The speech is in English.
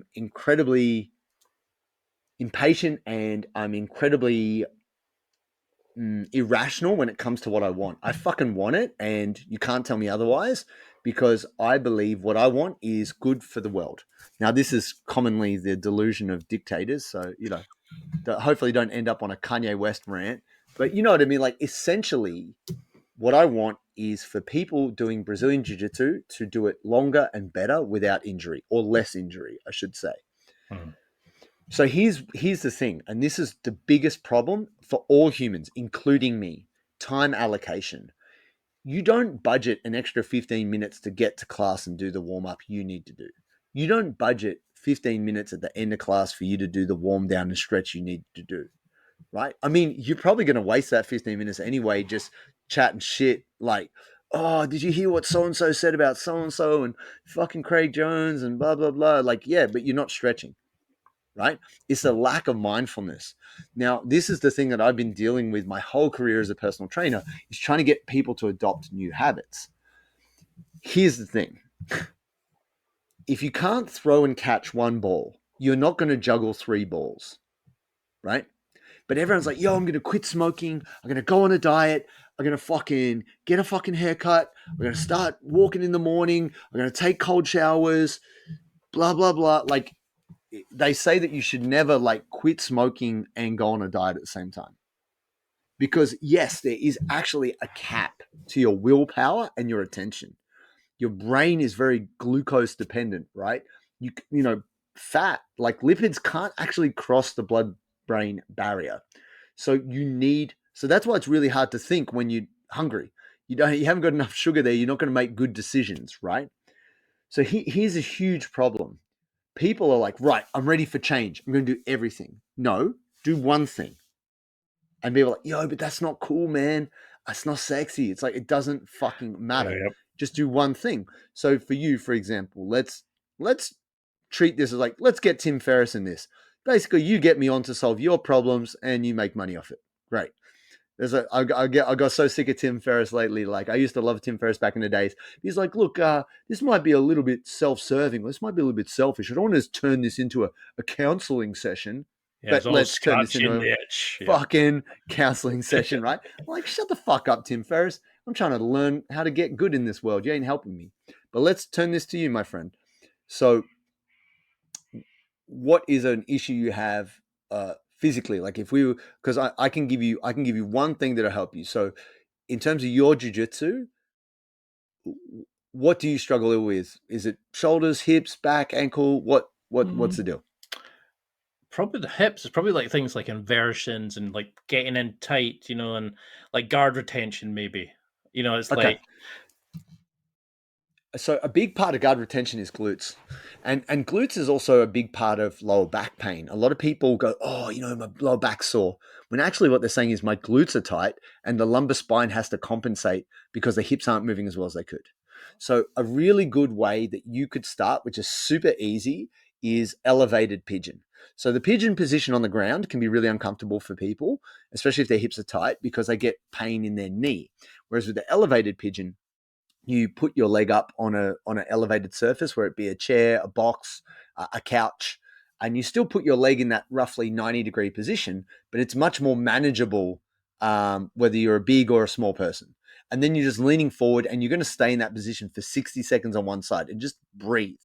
I'm incredibly impatient and I'm incredibly irrational when it comes to what I want. I fucking want it, and you can't tell me otherwise because I believe what I want is good for the world. Now, this is commonly the delusion of dictators, so hopefully don't end up on a Kanye West rant. But you know what I mean? Like, essentially, what I want is for people doing Brazilian Jiu-Jitsu to do it longer and better without injury, or less injury, I should say. Hmm. So here's the thing, and this is the biggest problem for all humans, including me: time allocation. You don't budget an extra 15 minutes to get to class and do the warm up you need to do. You don't budget 15 minutes at the end of class for you to do the warm down and stretch you need to do, right? I mean, you're probably going to waste that 15 minutes anyway, just chatting shit like, oh, did you hear what so and so said about so and so and fucking Craig Jones and blah, blah, blah. Like, yeah, but you're not stretching, right? It's a lack of mindfulness. Now, this is the thing that I've been dealing with my whole career as a personal trainer, is trying to get people to adopt new habits. Here's the thing. If you can't throw and catch one ball, you're not going to juggle three balls, right? But everyone's like, yo, I'm going to quit smoking. I'm going to go on a diet. I'm going to fucking get a fucking haircut. I'm going to start walking in the morning. I'm going to take cold showers, blah, blah, blah. Like, they say that you should never like quit smoking and go on a diet at the same time. Because yes, there is actually a cap to your willpower and your attention. Your brain is very glucose dependent, right? Fat, like lipids, can't actually cross the blood brain barrier. So that's why it's really hard to think when you're hungry. You haven't got enough sugar there. You're not going to make good decisions, right? So here's a huge problem. People are like, right, I'm ready for change. I'm going to do everything. No, do one thing. And people are like, yo, but that's not cool, man. That's not sexy. It's like, it doesn't fucking matter. Yep. Just do one thing. So for you, for example, let's treat this as like, let's get Tim Ferriss in this. Basically, you get me on to solve your problems and you make money off it. Great. I got so sick of Tim Ferriss lately. Like, I used to love Tim Ferriss back in the days. He's like, look, this might be a little bit self-serving. This might be a little bit selfish. I don't want to turn this into a counseling session, Yeah, it's but all let's turn this into scratching a the itch. Yeah. fucking counseling session, right? Like, shut the fuck up, Tim Ferriss. I'm trying to learn how to get good in this world. You ain't helping me. But let's turn this to you, my friend. So, what is an issue you have physically? Like, if we were, because I can give you one thing that'll help you. So, in terms of your jiu-jitsu, what do you struggle with? Is it shoulders, hips, back, ankle? What's the deal? Probably the hips. It's probably like things like inversions and like getting in tight, and like guard retention maybe. It's Okay. like So a big part of guard retention is glutes. And glutes is also a big part of lower back pain. A lot of people go, oh, my lower back's sore. When actually what they're saying is my glutes are tight and the lumbar spine has to compensate because the hips aren't moving as well as they could. So a really good way that you could start, which is super easy, is elevated pigeon. So the pigeon position on the ground can be really uncomfortable for people, especially if their hips are tight, because they get pain in their knee. Whereas with the elevated pigeon, you put your leg up on an elevated surface, where it be a chair, a box, a couch, and you still put your leg in that roughly 90-degree position, but it's much more manageable, whether you're a big or a small person. And then you're just leaning forward and you're going to stay in that position for 60 seconds on one side and just breathe.